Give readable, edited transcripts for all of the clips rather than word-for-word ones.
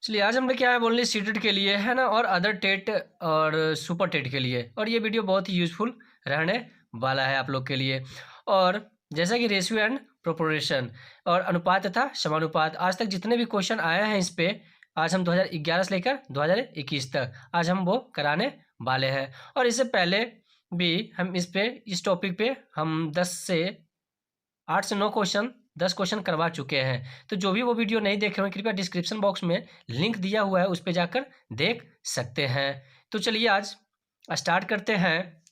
चलिए आज हम लोग क्या है बोलने सीटेट के लिए है ना, और अदर टेट और सुपर टेट के लिए, और ये वीडियो बहुत ही यूजफुल रहने वाला है आप लोग के लिए। और जैसा कि रेशियो एंड प्रोपोर्शन और अनुपात तथा समानुपात, आज तक जितने भी क्वेश्चन आए हैं इस पे, आज हम 2011 से लेकर 2021 तक आज हम वो कराने वाले हैं। और इससे पहले भी हम इस टॉपिक पे हम 8 से 9 क्वेश्चन 10 क्वेश्चन करवा चुके हैं। तो जो भी वो वीडियो नहीं देखे हों कृपया डिस्क्रिप्शन बॉक्स में लिंक दिया हुआ है, उस पर जाकर देख सकते हैं। तो चलिए आज स्टार्ट करते हैं।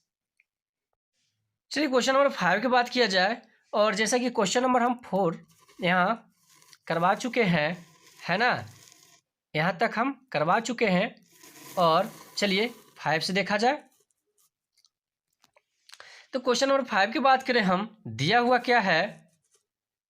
चलिए क्वेश्चन नंबर 5 की बात किया जाए, और जैसा कि क्वेश्चन नंबर हम 4 यहाँ करवा चुके हैं, है ना, यहाँ तक हम करवा चुके हैं। और चलिए 5 से देखा जाए। तो क्वेश्चन नंबर 5 की बात करें हम, दिया हुआ क्या है,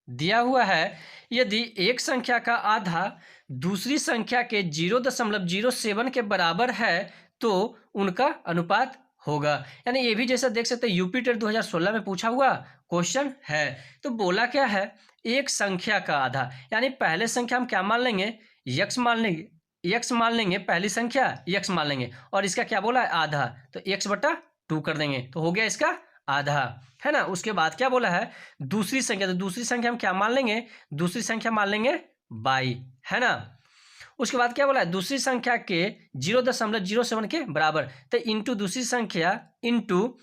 दिया हुआ है यदि एक संख्या का आधा दूसरी संख्या के 0.07 के बराबर है तो उनका अनुपात होगा। यानी ये भी जैसा देख सकते हैं यूपी टेट 2016 में पूछा हुआ क्वेश्चन है। तो बोला क्या है, एक संख्या का आधा, यानी पहले संख्या हम क्या मान लेंगे, यक्स मान लेंगे, यक्स मान लेंगे, पहली संख्या यक्स मान लेंगे, और इसका क्या बोला है आधा, तो x/2 कर देंगे तो हो गया इसका आधा, है ना। उसके बाद क्या बोला है दूसरी संख्या, तो दूसरी संख्या हम क्या मान लेंगे, दूसरी संख्या मान लेंगे बाई, है ना। उसके बाद क्या बोला है दूसरी संख्या के 0.07 के बराबर, तो इंटू दूसरी संख्या इंटू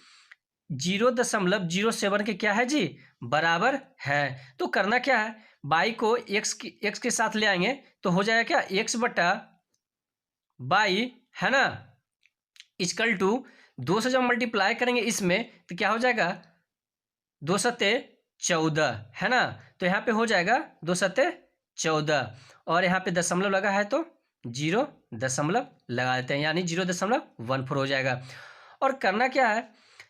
0.07 के क्या है जी बराबर है। तो करना क्या है, बाई को x के साथ ले आएंगे तो हो जाएगा क्या x/बाई, है ना, इक्वल टू 2 से जब मल्टीप्लाई करेंगे इसमें तो क्या हो जाएगा 2 सत्ते 14, है ना। तो यहाँ पे हो जाएगा 2 सत्ते 14, और यहाँ पे दशमलव लगा है तो 0 दशमलव लगा देते हैं, यानी 0.14 हो जाएगा। और करना क्या है,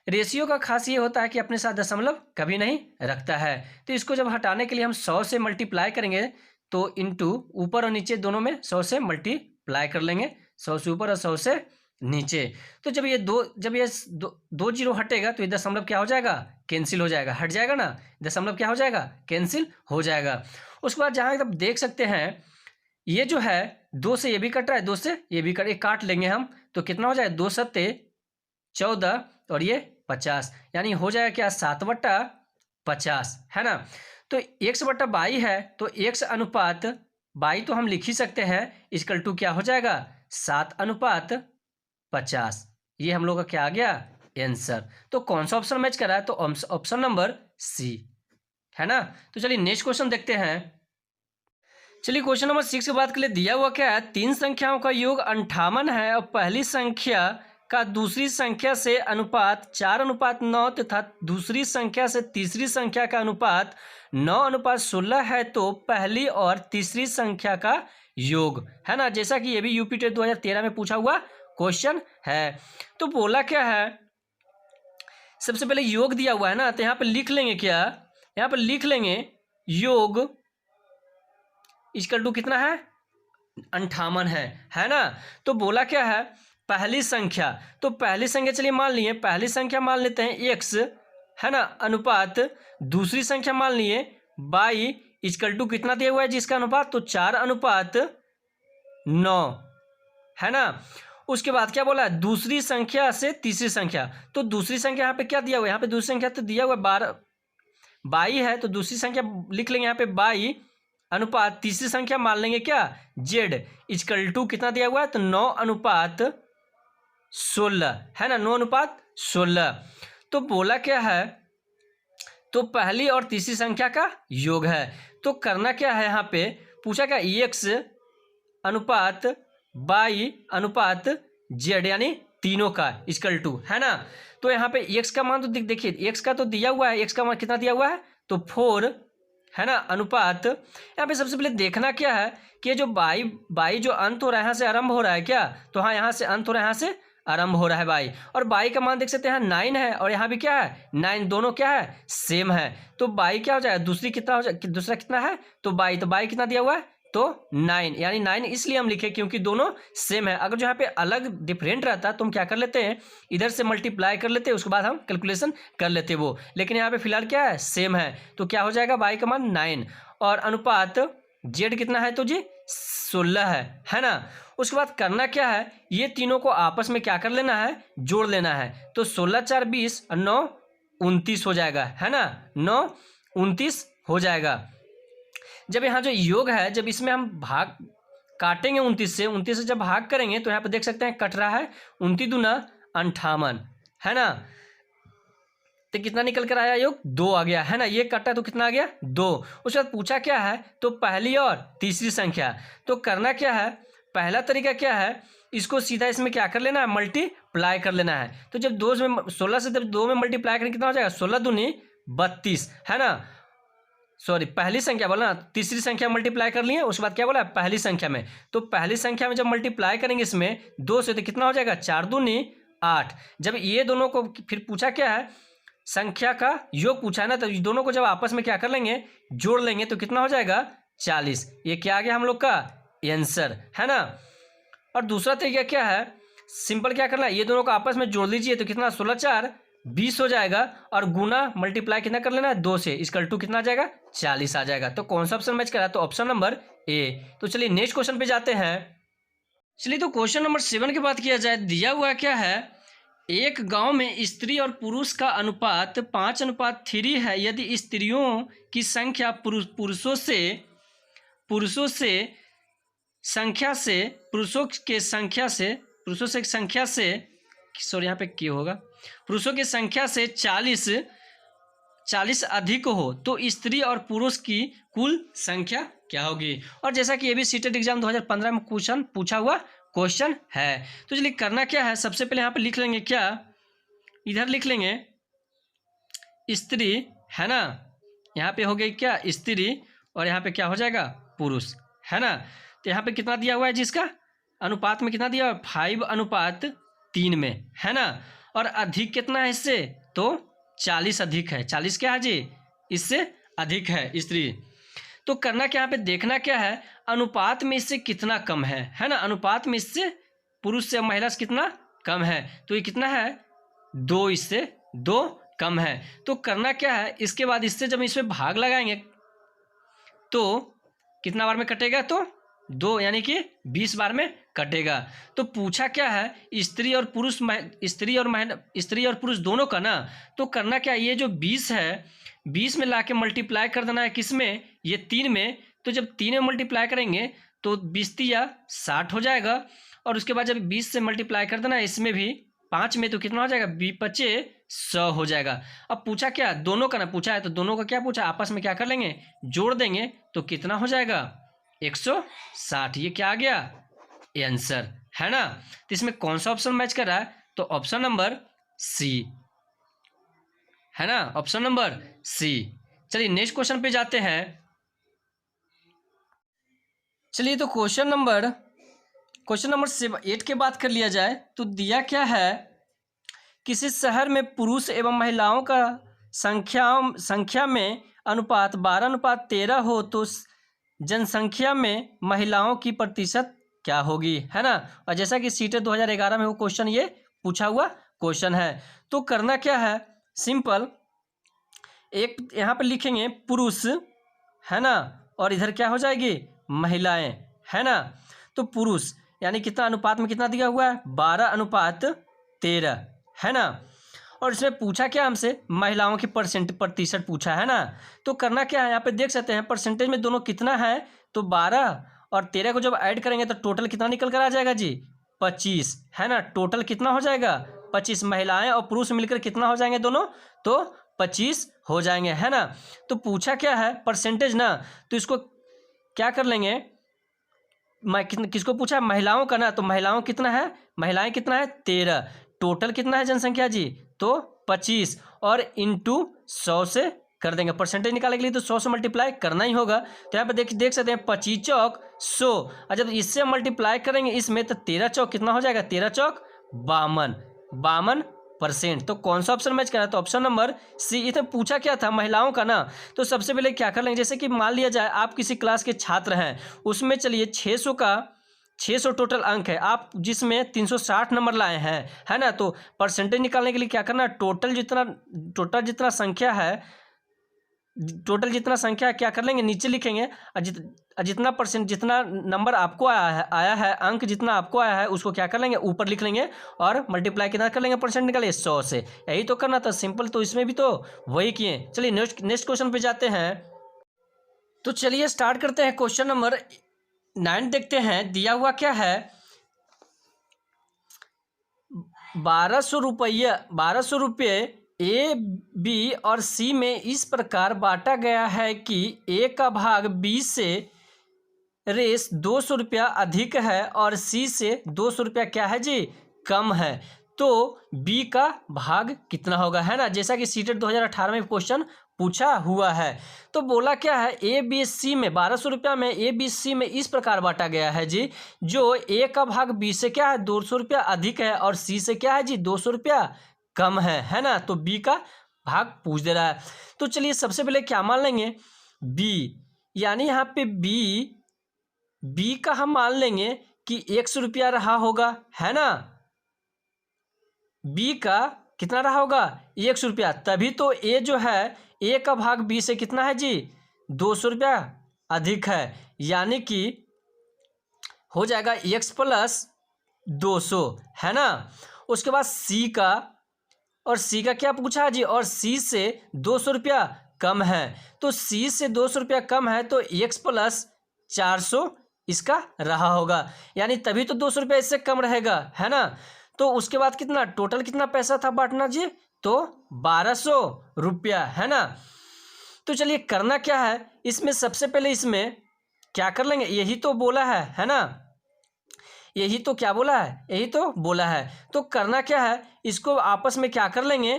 रेशियो का खास ये होता है कि अपने साथ दशमलव कभी नहीं रखता है। तो इसको जब हटाने के लिए हम 100 से मल्टीप्लाई करेंगे तो इंटू ऊपर और नीचे दोनों में 100 से मल्टीप्लाई कर लेंगे, 100 से ऊपर और 100 से नीचे। तो जब ये दो जीरो हटेगा तो ये दशमलव क्या हो जाएगा कैंसिल हो जाएगा, हट जाएगा ना, दशमलव क्या हो जाएगा कैंसिल हो जाएगा। उसके बाद जहाँ आप देख सकते हैं ये जो है 2 से ये भी कट रहा है, 2 से ये भी कट, एक काट लेंगे हम तो कितना हो जाएगा 2 सत्ते 14 और ये 50, यानी हो जाएगा क्या 7/50, है ना। तो x/22 है तो x अनुपात बाई तो हम लिख ही सकते हैं, इक्वल टू क्या हो जाएगा 7/50। ये हम लोग का क्या आ गया आंसर। तो कौन सा ऑप्शन मैच कर रहा है, तो ऑप्शन नंबर सी, है ना। तो चलिए नेक्स्ट क्वेश्चन देखते हैं। चलिए क्वेश्चन नंबर 6 की बात के लिए दिया हुआ क्या है, 3 संख्याओं का योग 58 है और पहली संख्या का दूसरी संख्या से अनुपात 4:9 तथा दूसरी संख्या से तीसरी संख्या का अनुपात 9:16 है, तो पहली और तीसरी संख्या का योग, है ना। जैसा कि ये भी यूपी टेट 2013 में पूछा हुआ क्वेश्चन है। तो बोला क्या है, सबसे पहले योग दिया हुआ है ना, तो यहाँ पे लिख लेंगे क्या, यहाँ पे लिख लेंगे योग इक्वल टू कितना है 58 है ना। तो बोला क्या है पहली संख्या, तो पहली संख्या चलिए मान लिए, पहली संख्या मान लेते हैं x, है ना, अनुपात दूसरी संख्या मान लिए बाई, इक्वल टू कितना दिया हुआ है जिसका अनुपात, तो 4:9, है ना। उसके बाद क्या बोला है दूसरी संख्या से तीसरी संख्या, तो दूसरी संख्या यहाँ पे क्या दिया हुआ है, यहाँ पे दूसरी संख्या तो दिया हुआ है 22 है, तो दूसरी संख्या लिख लेंगे यहाँ पे 22 अनुपात तीसरी संख्या मान लेंगे क्या z, इक्वल टू कितना दिया हुआ है, तो 9:16, है ना, 9:16। तो बोला क्या है, तो पहली और तीसरी संख्या का योग है। तो करना क्या है, यहाँ पे पूछा क्या x अनुपात बाई अनुपात z, यानी तीनों का इक्वल टू, है ना। तो यहाँ पे x का मान तो देखिए x का तो दिया हुआ है, x का मान कितना दिया हुआ है, तो 4, है ना, अनुपात यहाँ पे सबसे पहले देखना क्या है कि जो बाई जो अंत हो रहा है यहाँ से आरंभ हो रहा है क्या, तो हाँ यहाँ से अंत हो रहा है, यहाँ से आरंभ हो रहा है बाई, और बाई का मान देख सकते हैं 9 है, और यहाँ भी क्या है 9, दोनों क्या है सेम है। तो बाई क्या हो जाएगा, दूसरी कितना हो जाएगा, दूसरा कितना है, तो बाई कितना दिया हुआ है, तो 9, यानी 9 इसलिए हम लिखे क्योंकि दोनों सेम है। अगर जो यहाँ पे अलग डिफरेंट रहता तो हम क्या कर लेते हैं, इधर से मल्टीप्लाई कर लेते हैं, उसके बाद हम कैलकुलेशन कर लेते वो, लेकिन यहाँ पे फिलहाल क्या है सेम है, तो क्या हो जाएगा बाई का मान 9, और अनुपात जेड कितना है तो जी 16 है ना। उसके बाद करना क्या है, ये तीनों को आपस में क्या कर लेना है, जोड़ लेना है। तो 16 4 20 और 9 29 हो जाएगा, है ना, 9 29 हो जाएगा। जब यहाँ जो योग है, जब इसमें हम भाग काटेंगे 29 से जब भाग करेंगे तो यहाँ पर देख सकते हैं कट रहा है 29 दूना 58, है ना। तो कितना निकल कर आया, योग 2 आ गया, है ना। ये कटा तो कितना आ गया, 2। उसके बाद पूछा क्या है, तो पहली और तीसरी संख्या। तो करना क्या है, पहला तरीका क्या है, इसको सीधा इसमें क्या कर लेना है, मल्टीप्लाई कर लेना है। तो जब 2 में 16 से जब 2 में मल्टीप्लाई करेंगे कितना हो जाएगा, 16 दूनी 32, है ना। सॉरी, पहली संख्या बोला ना, तीसरी संख्या मल्टीप्लाई कर लिए, उसके बाद क्या बोला, पहली संख्या में। तो पहली संख्या में जब मल्टीप्लाई करेंगे इसमें 2 से, तो कितना हो जाएगा, 4 दूनी 8। जब ये दोनों को फिर पूछा क्या है, संख्या का योग पूछा है ना, तो दोनों को जब आपस में क्या कर लेंगे, जोड़ लेंगे, तो कितना हो जाएगा, 40। ये क्या आ गया हम लोग का आंसर, है ना। और दूसरा तरीका क्या है, सिंपल क्या करना है, ये दोनों को आपस में जोड़ लीजिए, तो कितना, 16 4 20 हो जाएगा, और गुना मल्टीप्लाई कितना कर लेना है, 2 से, इसकल टू कितना आ जाएगा, 40 आ जाएगा। तो कौन सा ऑप्शन मैच करा, तो ऑप्शन नंबर ए। तो चलिए नेक्स्ट क्वेश्चन पे जाते हैं। चलिए तो क्वेश्चन नंबर 7 की बात किया जाए, दिया हुआ क्या है, एक गांव में स्त्री और पुरुष का अनुपात 5:3 है। यदि स्त्रियों की संख्या पुरुषों की संख्या से सॉरी यहाँ पे क्या होगा, पुरुषों की संख्या से 40 अधिक हो, तो स्त्री और पुरुष की कुल संख्या क्या होगी। और जैसा कि ये भी सीटेट एग्जाम 2015 में क्वेश्चन पूछा हुआ क्वेश्चन है। तो चलिए करना क्या है, सबसे पहले यहाँ पे लिख लेंगे क्या, इधर लिख लेंगे स्त्री, है ना, यहाँ पे हो गई क्या स्त्री, और यहाँ पे क्या हो जाएगा, पुरुष, है ना। तो यहाँ पे कितना दिया हुआ है, जिसका अनुपात में कितना दिया हुआ है, 5:3 में, है ना। और अधिक कितना है इससे, तो 40 अधिक है, 40 क्या है जी, इससे अधिक है स्त्री। तो करना क्या, यहाँ पे देखना क्या है, अनुपात में इससे कितना कम है ना। अनुपात में इससे पुरुष से महिला से कितना कम है, तो ये कितना है, 2, इससे 2 कम है। तो करना क्या है, इसके बाद इससे जब इसमें भाग लगाएंगे तो कितना बार में कटेगा, तो 2, यानी कि 20 बार में कटेगा। तो पूछा क्या है, स्त्री और पुरुष दोनों का ना। तो करना क्या, ये जो 20 है, 20 में लाके मल्टीप्लाई कर देना है, किस में, ये 3 में। तो जब 3 में मल्टीप्लाई करेंगे तो 20 या 60 हो जाएगा। और उसके बाद जब 20 से मल्टीप्लाई कर देना है इसमें भी 5 में, तो कितना हो जाएगा, 20×5 100 हो जाएगा। अब पूछा क्या, दोनों का ना पूछा है, तो दोनों का क्या पूछा, आपस में क्या कर लेंगे, जोड़ देंगे, तो कितना हो जाएगा, 160। ये क्या आ गया, आंसर, है ना। तो इसमें कौन सा ऑप्शन मैच कर रहा है, तो ऑप्शन नंबर सी, है ना, ऑप्शन नंबर सी। चलिए नेक्स्ट क्वेश्चन पे जाते हैं। चलिए तो क्वेश्चन नंबर 8 की बात कर लिया जाए, तो दिया क्या है, किसी शहर में पुरुष एवं महिलाओं का संख्या में अनुपात 12:13 हो, तो जनसंख्या में महिलाओं की प्रतिशत क्या होगी, है ना। और जैसा कि सीटेट 2011 में वो क्वेश्चन ये पूछा हुआ क्वेश्चन है। तो करना क्या है, सिंपल, एक यहाँ पे लिखेंगे पुरुष, है ना, और इधर क्या हो जाएगी, महिलाएं, है ना। तो पुरुष यानी कितना अनुपात में कितना दिया हुआ है, 12:13, है ना। और इसमें पूछा क्या हमसे, महिलाओं की प्रतिशत पूछा, है ना। तो करना क्या है, यहाँ पे देख सकते हैं परसेंटेज में दोनों कितना है, तो 12 और 13 को जब ऐड करेंगे तो टोटल कितना निकल कर आ जाएगा जी, 25, है ना। टोटल कितना हो जाएगा, 25। महिलाएं और पुरुष मिलकर कितना हो जाएंगे दोनों, तो 25 हो जाएंगे, है ना। तो पूछा क्या है, परसेंटेज ना, तो इसको क्या कर लेंगे, किसको पूछा है, महिलाओं का ना। तो महिलाओं कितना है, महिलाएं कितना है, 13। टोटल कितना है जनसंख्या जी, तो 25, और इंटू 100 से कर देंगे। परसेंटेज निकालने के लिए तो 100 से मल्टीप्लाई करना ही होगा। तो यहाँ पे देख सकते हैं 25 चौक 100, और जब इससे मल्टीप्लाई करेंगे इसमें, तो 13 चौक कितना हो जाएगा, 13 चौक 52%। तो कौन सा ऑप्शन मैच करा, तो ऑप्शन नंबर सी। इसमें पूछा क्या था, महिलाओं का ना। तो सबसे पहले क्या कर लेंगे, जैसे कि मान लिया जाए आप किसी क्लास के छात्र हैं, उसमें चलिए 600 टोटल अंक है, आप जिसमें 360 नंबर लाए हैं, है ना। तो परसेंटेज निकालने के लिए क्या करना है, टोटल जितना संख्या है, टोटल जितना संख्या क्या कर लेंगे, नीचे लिखेंगे, और जितना परसेंट, जितना नंबर आपको आया है अंक जितना आपको आया है उसको क्या कर लेंगे, ऊपर लिख लेंगे और मल्टीप्लाई कितना कर लेंगे, परसेंट निकालिए 100 से। यही तो करना था, सिंपल। तो इसमें भी तो वही किए। चलिए नेक्स्ट क्वेश्चन पे जाते हैं। तो चलिए स्टार्ट करते हैं। क्वेश्चन नंबर 9 देखते हैं। दिया हुआ क्या है, 1200 रुपये ए, बी और सी में इस प्रकार बांटा गया है कि ए का भाग बी से रेस 200 रुपया अधिक है और सी से 200 रुपया क्या है जी, कम है। तो बी का भाग कितना होगा, है ना, जैसा कि सीटेट 2018 में क्वेश्चन पूछा हुआ है। तो बोला क्या है, ए बी सी में 1200 रुपया में ए बी सी में इस प्रकार बांटा गया है जी, जो ए का भाग बी से क्या है 200 रुपया अधिक है और सी से क्या है जी 200 रुपया कम है ना। तो बी का भाग पूछ दे रहा है। तो चलिए सबसे पहले क्या मान लेंगे, बी, यानी यहाँ पे बी का हम मान लेंगे कि 100 रुपया रहा होगा, है ना। बी का कितना रहा होगा, 100 रुपया, तभी तो ए जो है, ए का भाग बी से कितना है जी 200 रुपया अधिक है, यानी कि हो जाएगा x प्लस 200, है ना। उसके बाद सी का, और सी का क्या पूछा जी, और सी से 200 रुपया कम है। तो सी से 200 रुपया कम है तो x प्लस 400 इसका रहा होगा, यानी तभी तो 200 रुपया इससे कम रहेगा, है ना। तो उसके बाद कितना टोटल कितना पैसा था बांटना जी, तो 1200 रुपया, है ना। तो चलिए करना क्या है, इसमें सबसे पहले इसमें क्या कर लेंगे, यही तो बोला है ना, यही तो क्या बोला है, यही तो बोला है। तो करना क्या है, इसको आपस में क्या कर लेंगे,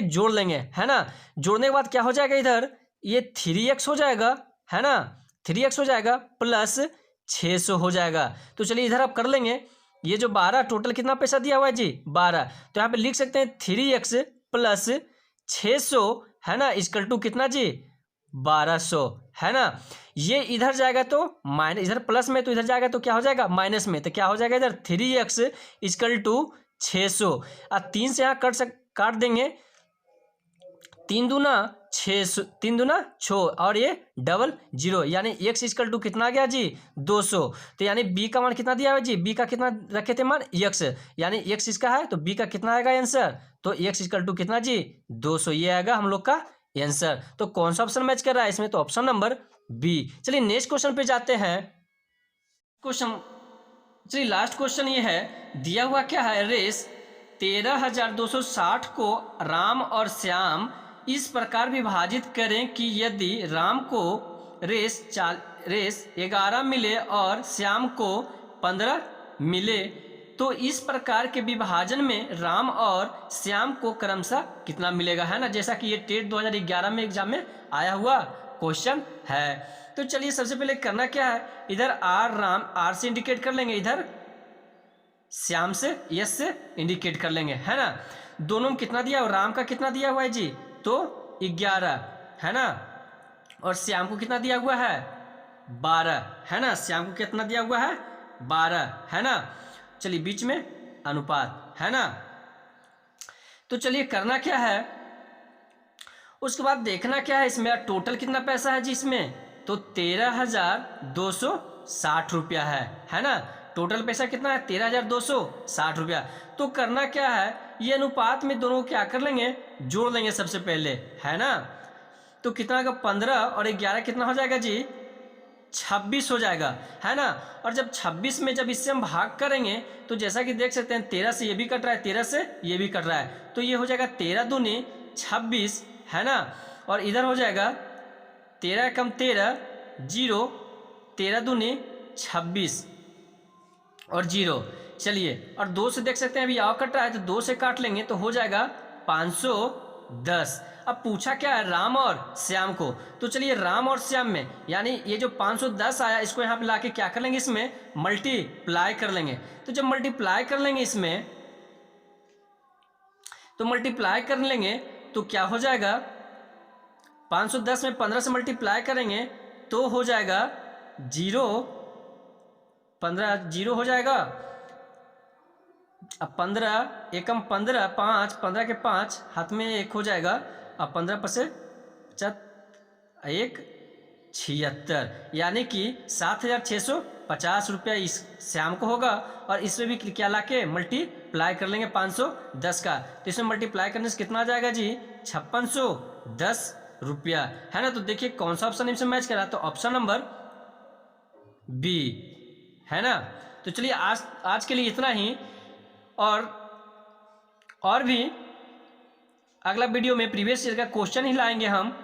जोड़ लेंगे, है ना। जोड़ने के बाद क्या हो जाएगा, इधर ये 3x हो जाएगा, है ना, 3x हो जाएगा प्लस 600 हो जाएगा। तो चलिए इधर आप कर लेंगे, ये जो 12 टोटल कितना पैसा दिया हुआ है जी 12, तो यहाँ पे लिख सकते हैं 3x प्लस 600, है ना, इक्वल टू कितना जी 1200, है ना। ये इधर जाएगा तो माइनस, इधर प्लस में तो इधर जाएगा तो क्या हो जाएगा माइनस में, तो क्या हो जाएगा इधर 3x इक्वल टू 600, और 3 से यहाँ काट देंगे, 3 दूना 6, 3 दूना 6 और ये डबल 0, यानी x इक्वल टू कितना आ गया जी 200। तो यानी b का मान कितना दिया हुआ जी, b का कितना रखे थे मान x, यानी x इसका है तो b का कितना आएगा आंसर, तो x इक्वल टू कितना जी 200, ये आएगा हम लोग का आंसर। तो कौन सा ऑप्शन मैच कर रहा है इसमें, तो ऑप्शन नंबर बी। चलिए नेक्स्ट क्वेश्चन पे जाते हैं। चलिए लास्ट क्वेश्चन ये है, दिया हुआ क्या है, रेस 13,260 को राम और श्याम इस प्रकार विभाजित करें कि यदि राम को रेस 11 मिले और श्याम को 15 मिले, तो इस प्रकार के विभाजन में राम और श्याम को क्रमशः कितना मिलेगा, है ना, जैसा कि ये टेट 2011 में एग्जाम में आया हुआ क्वेश्चन है। तो चलिए सबसे पहले करना क्या है, इधर आर राम, आर से इंडिकेट कर लेंगे, इधर श्याम से यस से इंडिकेट कर लेंगे, है ना। दोनों में कितना दिया हुआ, राम का कितना दिया हुआ है जी, तो 11, है ना, और श्याम को कितना दिया हुआ है 12, है ना, श्याम को कितना दिया हुआ है 12, है ना। चलिए बीच में अनुपात, है ना। तो चलिए करना क्या है, उसके बाद देखना क्या है, इसमें टोटल कितना पैसा है जी इसमें, तो 13,260 रुपया है ना। टोटल पैसा कितना है 13,260 रुपया। तो करना क्या है, ये अनुपात में दोनों क्या कर लेंगे, जोड़ लेंगे सबसे पहले, है ना। तो कितना का 15 और 11 कितना हो जाएगा जी 26 हो जाएगा, है ना। और जब 26 में जब इससे हम भाग करेंगे तो जैसा कि देख सकते हैं 13 से ये भी कट रहा है, 13 से ये भी कट रहा है, तो ये हो जाएगा 13 दूनी 26, है ना। और इधर हो जाएगा 13 कम 13 0, 13 दूनी 26 और 0। चलिए और 2 से देख सकते हैं अभी आओ कट रहा है, तो 2 से काट लेंगे तो हो जाएगा 510। अब पूछा क्या है, राम और श्याम को। तो चलिए राम और श्याम में, यानी ये जो 510 आया इसको यहाँ पे लाके क्या कर लेंगे, इसमें मल्टीप्लाई कर लेंगे। तो जब मल्टीप्लाई कर लेंगे इसमें, तो मल्टीप्लाई कर लेंगे तो क्या हो जाएगा, 510 में 15 से मल्टीप्लाई करेंगे तो हो जाएगा 0, 15 0 हो जाएगा। अब 15 एकम 15 5, 15 के 5 हाथ में 1 हो जाएगा। अब 15 पर से एक 76, यानी कि 7,650 रुपया इस श्याम को होगा, और इसमें भी क्या लाके मल्टीप्लाई कर लेंगे 510 का, तो इसमें मल्टीप्लाई करने से कितना आ जाएगा जी 5610 रुपया, है ना। तो देखिए कौन सा ऑप्शन इसमें मैच कर रहा है, तो ऑप्शन नंबर बी, है ना। तो चलिए आज के लिए इतना ही, और भी अगला वीडियो में प्रीवियस ईयर का क्वेश्चन ही लाएंगे हम,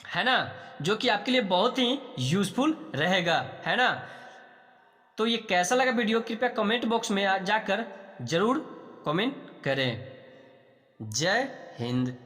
है ना, जो कि आपके लिए बहुत ही यूजफुल रहेगा, है ना। तो ये कैसा लगा वीडियो, कृपया कमेंट बॉक्स में जाकर जरूर कमेंट करें। जय हिंद।